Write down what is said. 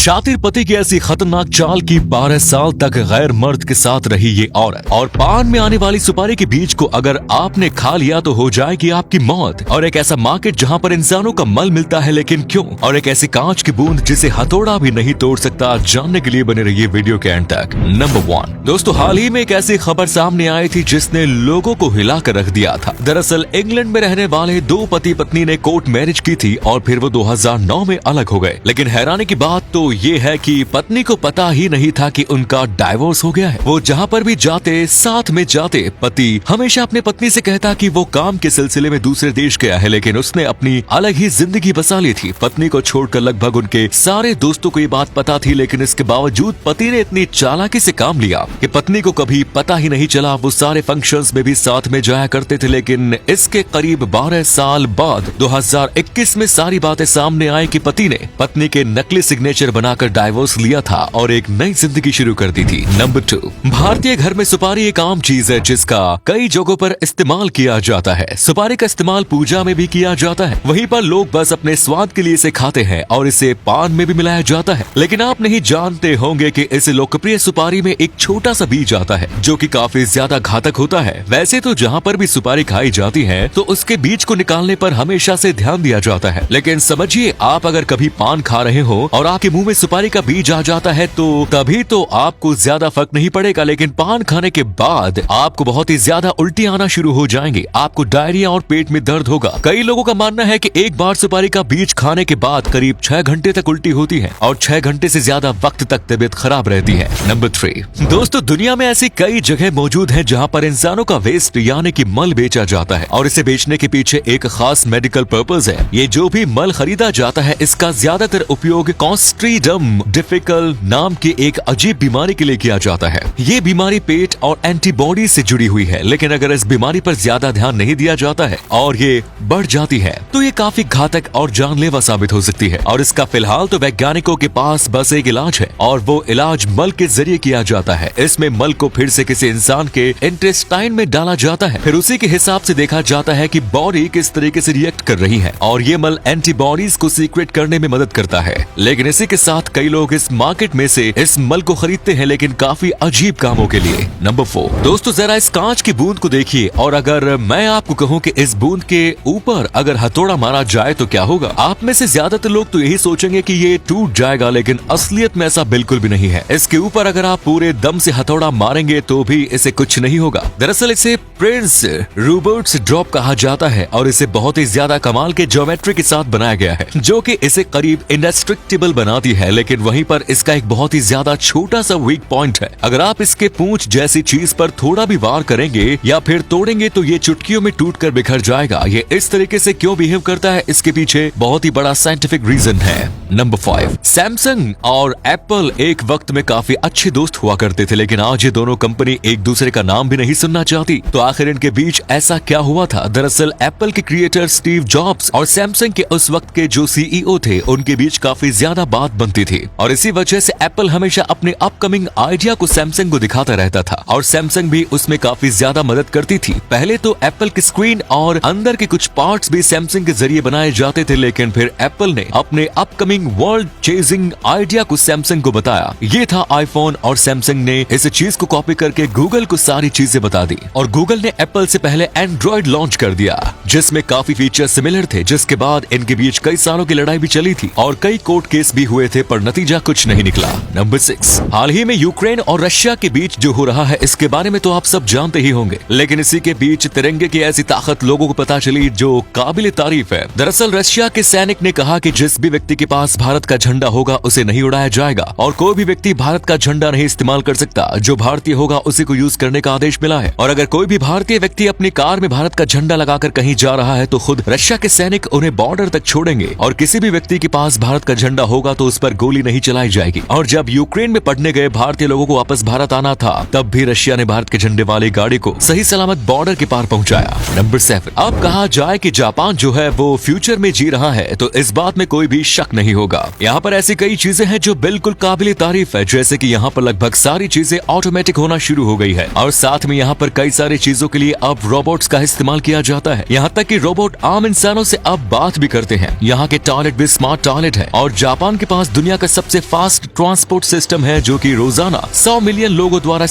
शातिर पति की ऐसी खतरनाक चाल की 12 साल तक गैर मर्द के साथ रही ये औरत। और पान में आने वाली सुपारी के बीज को अगर आपने खा लिया तो हो जाएगी आपकी मौत। और एक ऐसा मार्केट जहाँ पर इंसानों का मल मिलता है, लेकिन क्यों? और एक ऐसी कांच की बूंद जिसे हथौड़ा भी नहीं तोड़ सकता। जानने के लिए बने रहिए वीडियो के एंड तक। नंबर 1 दोस्तों, हाल ही में एक ऐसी खबर सामने आई थी जिसने लोगों को हिला कर रख दिया था। दरअसल इंग्लैंड में रहने वाले दो पति पत्नी ने कोर्ट मैरिज की थी और फिर वो 2009 में अलग हो गए। लेकिन हैरानी की बात तो ये है कि पत्नी को पता ही नहीं था कि उनका डाइवोर्स हो गया है। वो जहाँ पर भी जाते, साथ में जाते, पति हमेशा अपने पत्नी से कहता कि वो काम के सिलसिले में दूसरे देश गया है, लेकिन उसने अपनी अलग ही जिंदगी बसा ली थी। पत्नी को छोड़कर लगभग उनके सारे दोस्तों को ये बात पता थी, लेकिन इसके बावजूद पति ने इतनी चालाकी से काम लिया कि पत्नी को कभी पता ही नहीं चला। वो सारे फंक्शंस में भी साथ में जाया करते थे। लेकिन इसके करीब 12 साल बाद 2021 में सारी बातें सामने आई कि पति ने पत्नी के नकली सिग्नेचर बनाकर डाइवोर्स लिया था और एक नई जिंदगी शुरू कर दी थी। नंबर 2, भारतीय घर में सुपारी एक आम चीज है जिसका कई जगहों पर इस्तेमाल किया जाता है। सुपारी का इस्तेमाल पूजा में भी किया जाता है। वहीं पर लोग बस अपने स्वाद के लिए इसे खाते हैं और इसे पान में भी मिलाया जाता है। लेकिन आप नहीं जानते होंगे कि इस लोकप्रिय सुपारी में एक छोटा सा बीज आता है जो कि काफी ज्यादा घातक होता है। वैसे तो जहाँ पर भी सुपारी खाई जाती है तो उसके बीज को निकालने पर हमेशा से ध्यान दिया जाता है। लेकिन समझिए, आप अगर कभी पान खा रहे हो और आपके मुंह में सुपारी का बीज आ जाता है तो तभी तो आपको ज्यादा फर्क नहीं पड़ेगा, लेकिन पान खाने के बाद आपको बहुत ही ज्यादा उल्टी आना शुरू हो जाएंगे। आपको डायरिया और पेट में दर्द होगा। कई लोगों का मानना है कि एक बार सुपारी का बीज खाने के बाद करीब 6 घंटे तक उल्टी होती है और 6 घंटे से ज्यादा वक्त तक तबीयत खराब रहती है। नंबर 3 दोस्तों, दुनिया में ऐसी कई जगह मौजूद है जहाँ पर इंसानों का वेस्ट यानी कि मल बेचा जाता है और इसे बेचने के पीछे एक खास मेडिकल पर्पस है। ये जो भी मल खरीदा जाता है इसका ज्यादातर उपयोग क्लोस्ट्रीडियम डिफिकल नाम की एक अजीब बीमारी के लिए किया जाता है। ये बीमारी पेट और एंटीबॉडी से जुड़ी हुई है, लेकिन अगर इस बीमारी पर ज्यादा ध्यान नहीं दिया जाता है और ये बढ़ जाती है तो ये काफी घातक और जानलेवा साबित हो सकती है। और इसका फिलहाल तो वैज्ञानिकों के पास बस एक इलाज है और वो इलाज मल के जरिए किया जाता है। इसमें मल को फिर से किसी इंसान के इंटेस्टाइन में डाला जाता है, फिर उसी के हिसाब से देखा जाता है कि बॉडी किस तरीके से रिएक्ट कर रही है और ये मल एंटीबॉडीज को सीक्रेट करने में मदद करता है। लेकिन इसी के साथ कई लोग इस मार्केट में से इस मल को खरीदते हैं, लेकिन काफी अजीब कामों के लिए। नंबर 4 दोस्तों, जरा इस कांच की बूंद को देखिए और अगर मैं आपको कहूँ कि इस बूंद के ऊपर अगर हथौड़ा मारा जाए तो क्या होगा? आप में से ज्यादातर लोग तो यही सोचेंगे कि ये टूट जाएगा, लेकिन असलियत में ऐसा बिल्कुल भी नहीं है। इसके ऊपर अगर आप पूरे दम से हथौड़ा मारेंगे तो भी इसे कुछ नहीं होगा। दरअसल इसे प्रिंस रूबर्ट्स ड्रॉप कहा जाता है और इसे बहुत ही ज्यादा कमाल के ज्योमेट्री के साथ बनाया गया है जो कि इसे करीब इंडेस्ट्रक्टिबल बनाती है। लेकिन वहीं पर इसका एक बहुत ही ज्यादा छोटा सा वीक पॉइंट है। अगर आप इसके पूंछ जैसी चीज पर थोड़ा भी वार करेंगे या फिर तोड़ेंगे तो ये चुटकियों में टूटकर बिखर जाएगा। ये इस तरीके से क्यों बिहेव करता है, इसके पीछे बहुत ही बड़ा साइंटिफिक रीजन है। नंबर 5 सैमसंग और एप्पल एक वक्त में काफी अच्छे दोस्त हुआ करते थे, लेकिन आज ये दोनों कंपनी एक दूसरे का नाम भी नहीं सुनना चाहती। तो आखिर इनके बीच ऐसा क्या हुआ था? दरअसल एप्पल के क्रिएटर स्टीव जॉब्स और सैमसंग के उस वक्त के जो सीईओ थे उनके बीच काफी ज्यादा बात बनती थी और इसी वजह से एप्पल हमेशा अपने अपकमिंग आइडिया को सैमसंग को दिखाता रहता था और सैमसंग भी उसमें काफी ज्यादा मदद करती थी। पहले तो एप्पल की स्क्रीन और अंदर के कुछ पार्ट्स भी सैमसंग के जरिए बनाए जाते थे, लेकिन फिर एप्पल ने अपने अपकमिंग वर्ल्ड चेजिंग आइडिया को सैमसंग को बताया। ये था आईफोन और सैमसंग ने इस चीज को कॉपी करके गूगल को सारी चीजें बता दी और गूगल ने एप्पल से पहले एंड्रॉइड लॉन्च कर दिया जिसमें काफी फीचर सिमिलर थे, जिसके बाद इनके बीच कई सालों की लड़ाई भी चली थी और कई कोर्ट केस भी हुए थे, पर नतीजा कुछ नहीं निकला। नंबर 6 हाल ही में यूक्रेन और रशिया के बीच जो हो रहा है इसके बारे में तो आप सब जानते ही होंगे, लेकिन इसी के बीच तिरंगे की ऐसी ताकत लोगों को पता चली जो काबिल तारीफ है। दरअसल रशिया के सैनिक ने कहा कि जिस भी व्यक्ति के पास भारत का झंडा होगा उसे नहीं उड़ाया जाएगा और कोई भी व्यक्ति भारत का झंडा नहीं इस्तेमाल कर सकता। जो भारतीय होगा उसी को यूज करने का आदेश मिला है और अगर कोई भी भारतीय व्यक्ति अपनी कार में भारत का झंडा लगाकर कहीं जा रहा है तो खुद रशिया के सैनिक उन्हें बॉर्डर तक छोड़ेंगे और किसी भी व्यक्ति के पास भारत का झंडा होगा तो उस पर गोली नहीं चलाई जाएगी। और जब यूक्रेन में पढ़ने गए भारतीय लोगों को वापस भारत आना था तब भी रशिया ने भारत के झंडे वाली गाड़ी को सही सलामत बॉर्डर के पार पहुंचाया। नंबर 7 अब कहा जाए कि जापान जो है वो फ्यूचर में जी रहा है तो इस बात में कोई भी शक नहीं होगा। यहाँ पर ऐसी कई चीजें हैं जो बिल्कुल काबिल तारीफ है, जैसे कि यहाँ पर लगभग सारी चीजें ऑटोमेटिक होना शुरू हो गई है और साथ में यहाँ पर कई सारी चीजों के लिए अब रोबोट्स का इस्तेमाल किया जाता है। यहाँ तक कि रोबोट आम इंसानों से अब बात भी करते हैं। यहाँ के टॉयलेट भी स्मार्ट टॉयलेट है और जापान के पास दुनिया का सबसे फास्ट ट्रांसपोर्ट सिस्टम है जो कि रोजाना 100 मिलियन लोगों द्वारा